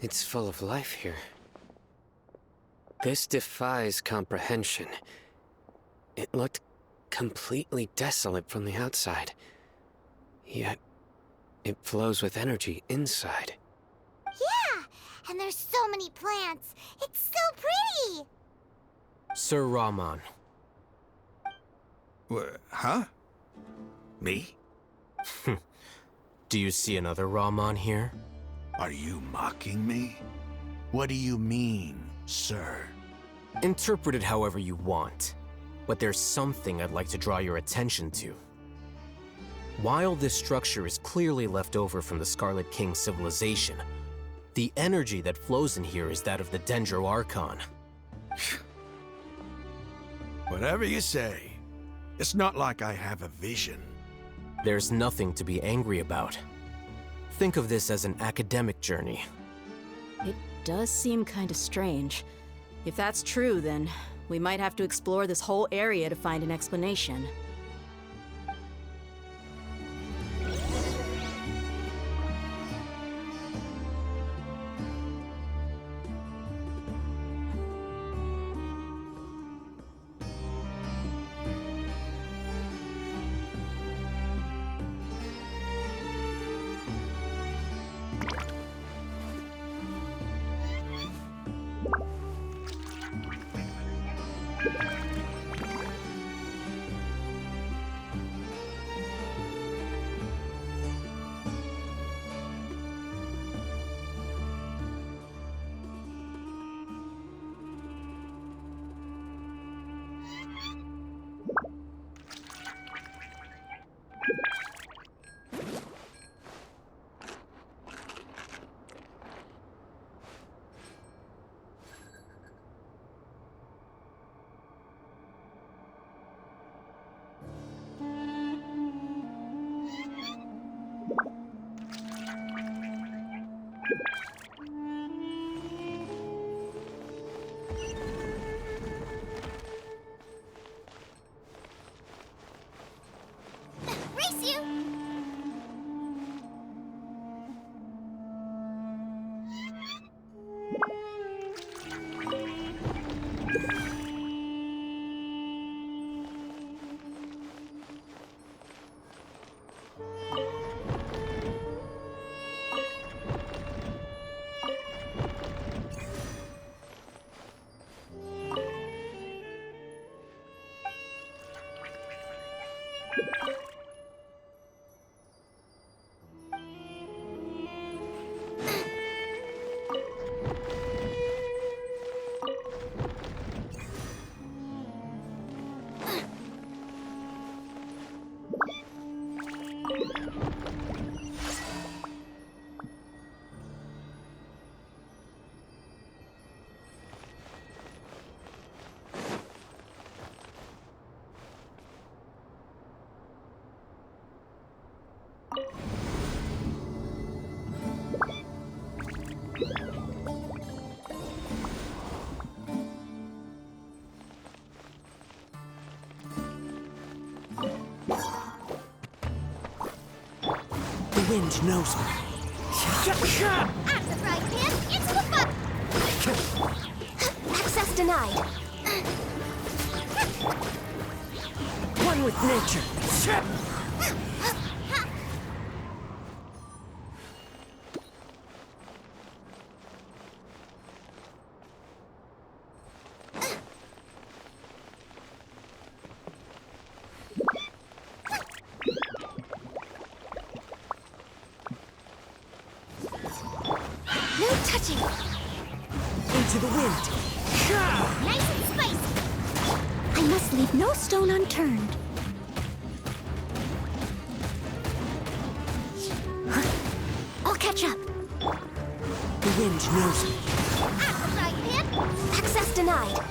It's full of life here. This defies comprehension. It looked completely desolate from the outside. Yet, it flows with energy inside. Yeah! And there's so many plants! It's so pretty! Sir Rahman. Huh? Me? Do you see another Rahman here? Are you mocking me? What do you mean, sir? Interpret it however you want, but there's something I'd like to draw your attention to. While this structure is clearly left over from the Scarlet King civilization, the energy that flows in here is that of the Dendro Archon. Whatever you say. It's not like I have a vision. There's nothing to be angry about. Think of this as an academic journey. It does seem kinda strange. If that's true, then we might have to explore this whole area to find an explanation. The wind knows me. At the right hand, into the fire! Access denied. One with nature. No touching! Into the wind. Nice and spicy! I must leave no stone unturned. I'll catch up. The wind knows me. At the right hand, access denied.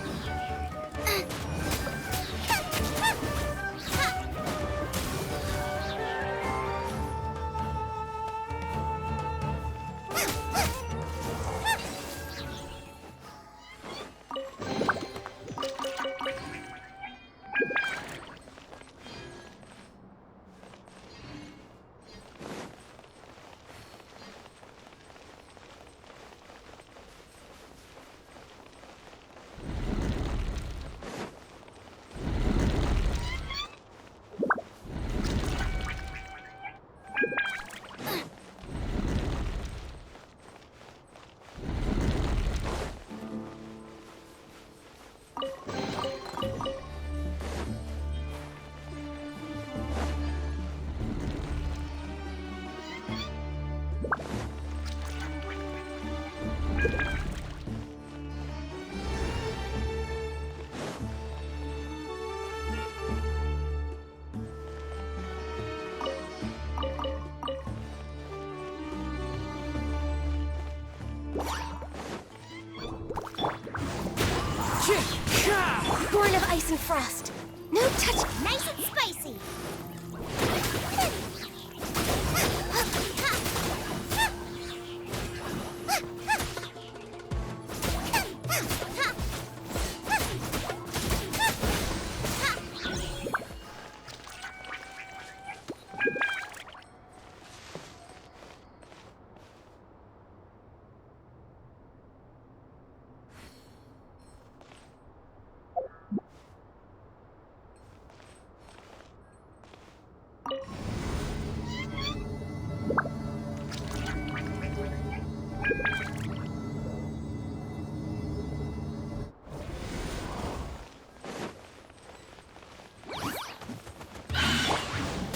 Born of ice and frost. No touch. Nice and spicy.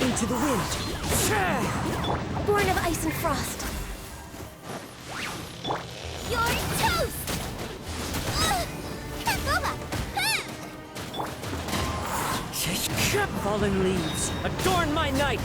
Into the wind. Born of ice and frost. You're toast! Fallen leaves, adorn my night!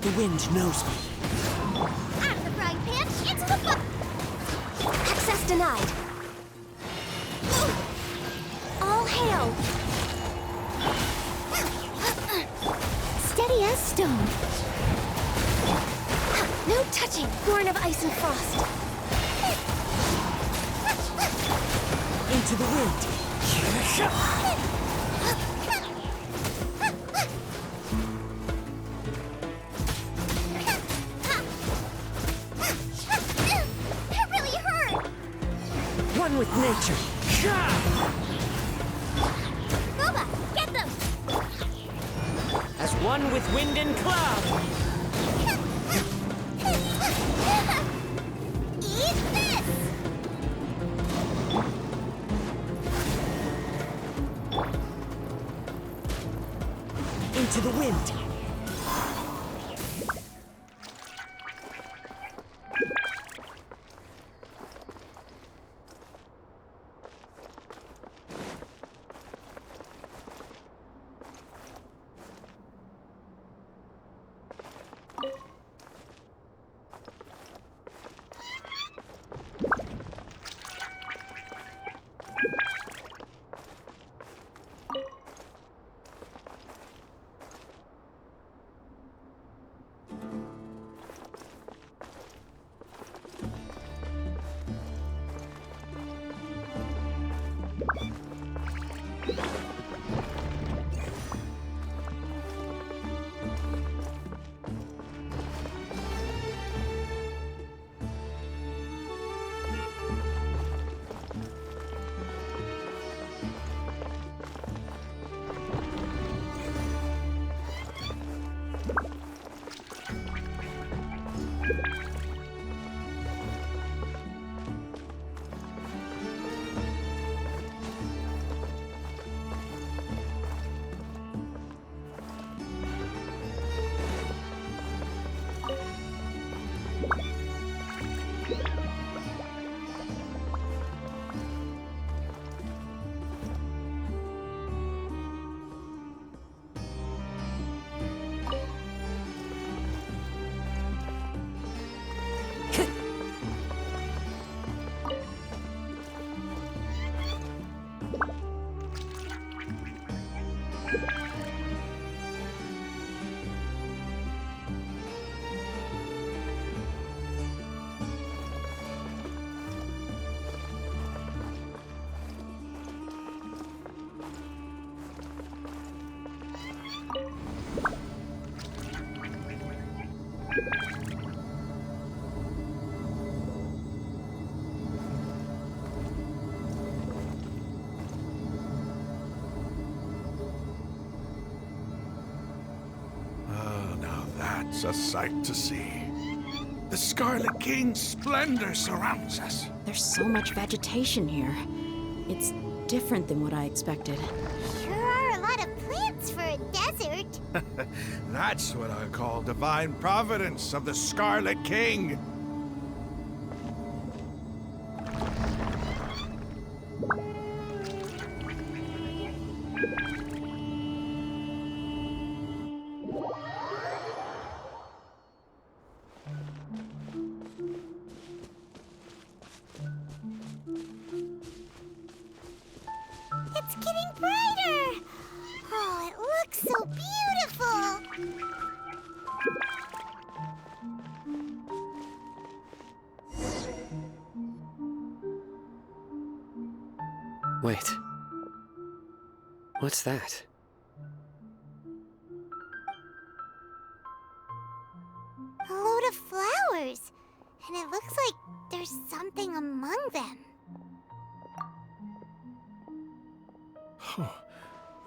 The wind knows me. Out of the frying pan, into the butt. Access denied. All hail. Steady as stone. No touching. Born of ice and frost. Into the wind. One with nature. Boba, get them! As one with wind and cloud. Eat this! Into the wind. It's a sight to see. The Scarlet King's splendor surrounds us. There's so much vegetation here. It's different than what I expected. Sure are a lot of plants for a desert. That's what I call divine providence of the Scarlet King. It's getting brighter. Oh, it looks so beautiful. Wait. What's that? A load of flowers. And it looks like there's something among them.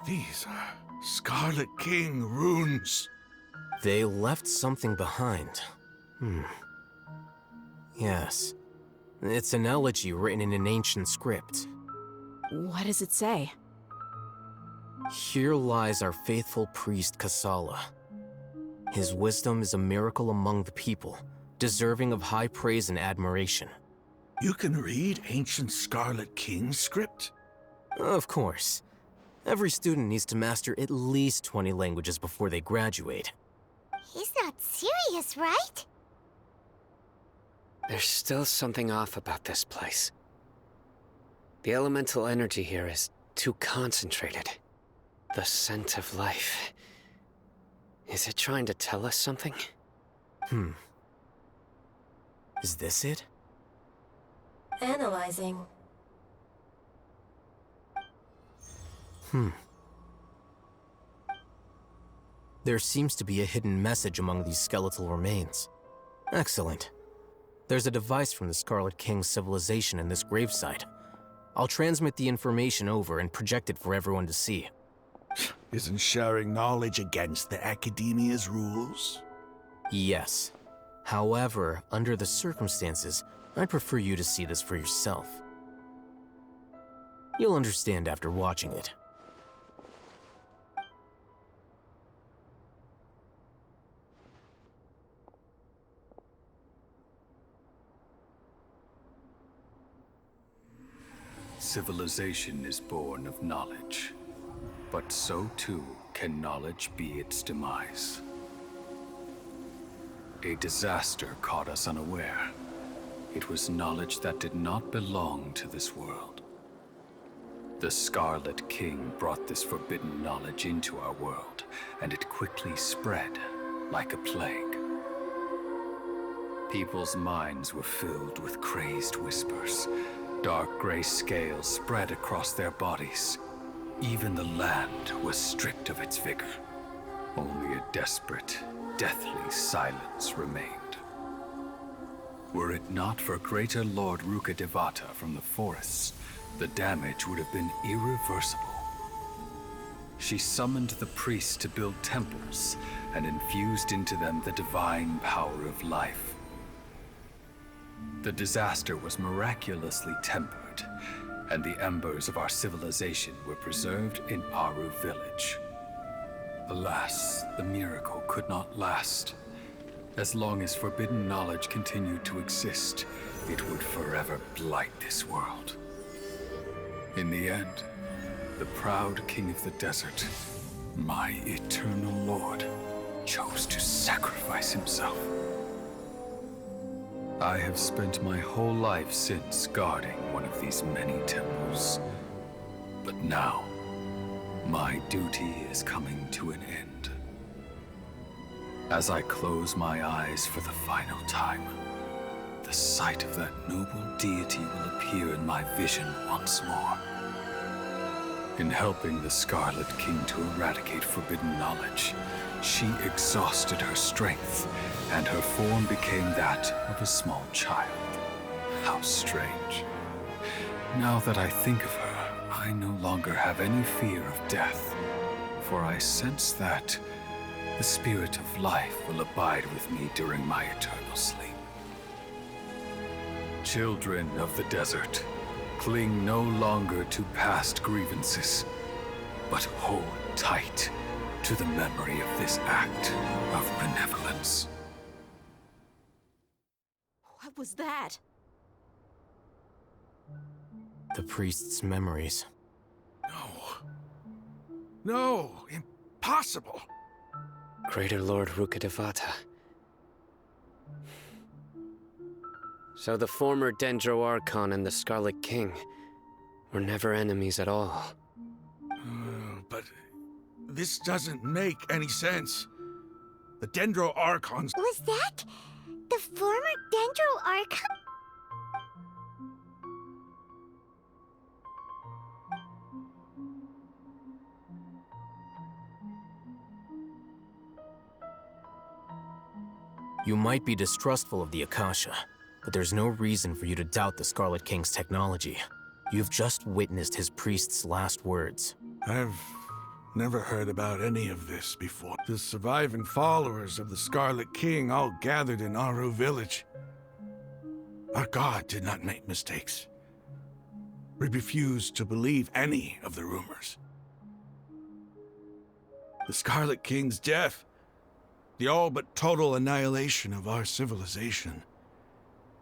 These are Scarlet King runes. They left something behind. Yes. It's an elegy written in an ancient script. What does it say? Here lies our faithful priest Kasala. His wisdom is a miracle among the people, deserving of high praise and admiration. You can read ancient Scarlet King script? Of course. Every student needs to master at least 20 languages before they graduate. He's not serious, right? There's still something off about this place. The elemental energy here is too concentrated. The scent of life. Is it trying to tell us something? Is this it? Analyzing. There seems to be a hidden message among these skeletal remains. Excellent. There's a device from the Scarlet King's civilization in this gravesite. I'll transmit the information over and project it for everyone to see. Isn't sharing knowledge against the Academia's rules? Yes. However, under the circumstances, I'd prefer you to see this for yourself. You'll understand after watching it. Civilization is born of knowledge, but so too can knowledge be its demise. A disaster caught us unaware. It was knowledge that did not belong to this world. The Scarlet King brought this forbidden knowledge into our world, and it quickly spread like a plague. People's minds were filled with crazed whispers. Dark gray scales spread across their bodies. Even the land was stripped of its vigor. Only a desperate, deathly silence remained. Were it not for greater Lord Rukkhadevata from the forests, the damage would have been irreversible. She summoned the priests to build temples and infused into them the divine power of life. The disaster was miraculously tempered, and the embers of our civilization were preserved in Aru village. Alas, the miracle could not last. As long as forbidden knowledge continued to exist, it would forever blight this world. In the end, the proud king of the desert, my eternal lord, chose to sacrifice himself. I have spent my whole life since guarding one of these many temples. But now, my duty is coming to an end. As I close my eyes for the final time, the sight of that noble deity will appear in my vision once more. In helping the Scarlet King to eradicate forbidden knowledge, she exhausted her strength, and her form became that of a small child. How strange. Now that I think of her, I no longer have any fear of death, for I sense that The spirit of life will abide with me during my eternal sleep. Children of the desert, cling no longer to past grievances, but hold tight to the memory of this act of benevolence. What was that? The priest's memories. No, impossible. Greater Lord Rukkhadevata. So the former Dendro Archon and the Scarlet King were never enemies at all. But this doesn't make any sense. The Dendro Archons... Was that the former Dendro Archon? You might be distrustful of the Akasha, but there's no reason for you to doubt the Scarlet King's technology. You've just witnessed his priest's last words. I've never heard about any of this before. The surviving followers of the Scarlet King all gathered in Aru village. Our god did not make mistakes. We refused to believe any of the rumors. The Scarlet King's death, the all but total annihilation of our civilization,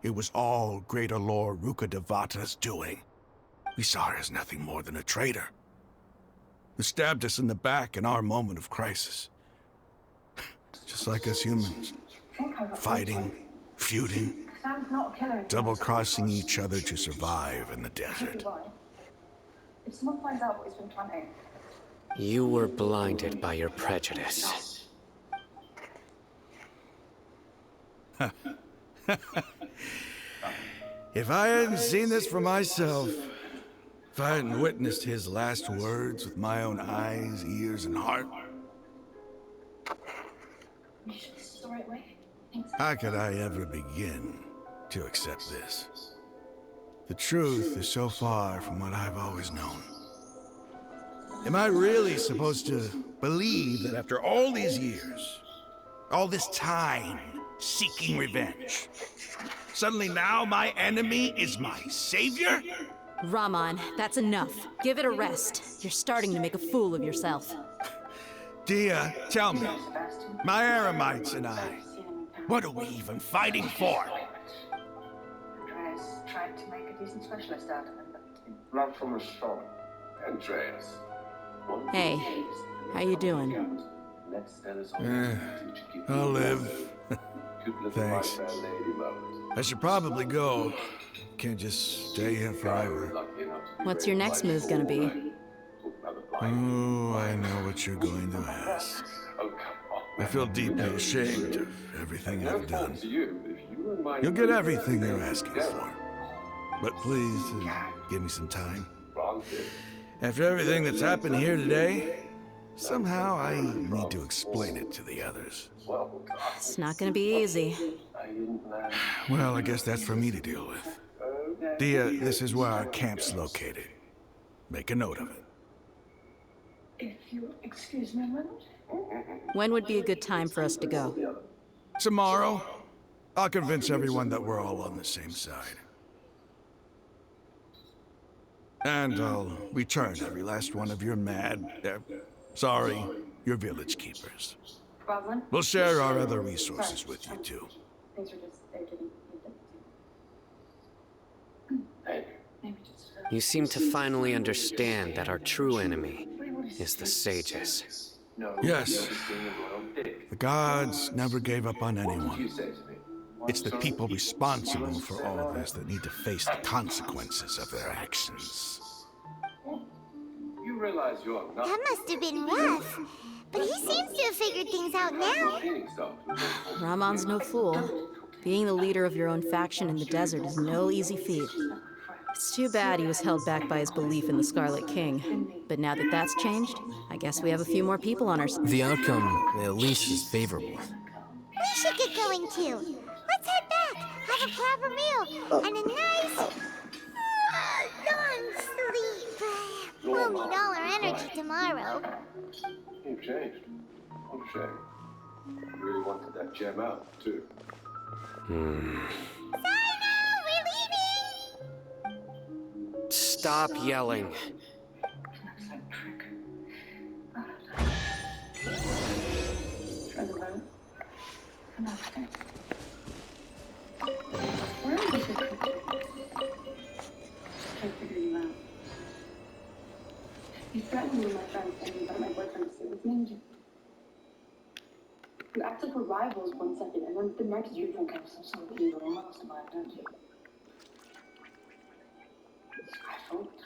it was all Greater Lord Rukkhadevata's doing. We saw her as nothing more than a traitor, who stabbed us in the back in our moment of crisis. Just like us humans. Fighting, feuding, double-crossing each other to survive in the desert. If someone finds out what he's been planning... You were blinded by your prejudice. If I hadn't seen this for myself, if I hadn't witnessed his last words with my own eyes, ears, and heart, You sure this is the right way? how could I ever begin to accept this? The truth is so far from what I've always known. Am I really supposed to believe that after all these years, all this time seeking revenge, suddenly now my enemy is my savior? Raman, that's enough. Give it a rest. You're starting to make a fool of yourself. Dia, tell me, my Eremites and I, what are we even fighting for? Andreas tried to make a decent specialist out of him, but... Not from a shot, Andreas. Hey, how you doing? I'll live. Thanks. I should probably go. Can't just stay here forever. What's your next move gonna be? Oh, I know what you're going to ask. I feel deeply ashamed of everything I've done. You'll get everything you're asking for. But please, give me some time. After everything that's happened here today, somehow I need to explain it to the others. It's not gonna be easy. Well, I guess that's for me to deal with. Dia, this is where our camp's located. Make a note of it. If you excuse me a moment. When would be a good time for us to go? Tomorrow, I'll convince everyone that we're all on the same side. And I'll return every last one of your your village keepers. Roslyn? We'll share our other resources with you, too. Things are just... They didn't... Maybe just... You seem to finally understand that our true enemy is the sages. Yes. The gods never gave up on anyone. It's the people responsible for all this that need to face the consequences of their actions. You realize you're not... That must have been rough. But he seems to have figured things out now. Raman's no fool. Being the leader of your own faction in the desert is no easy feat. It's too bad he was held back by his belief in the Scarlet King. But now that that's changed, I guess we have a few more people on our side. The outcome, at least, is favorable. We should get going too. Let's head back, have a proper meal, and a nice non-sleep. We'll need all our energy tomorrow. You've changed. What a shame. You really wanted that gem out, too. We're leaving! Stop yelling. That's that trick. Try the road. Come on, stay. Where is this trick? Try figuring you out. You threatened me and my friends and you got my boyfriend to stay with me. You act like we're rivals 1 second, and then the next you drink up some sort of evil mastermind, don't you? It's my fault.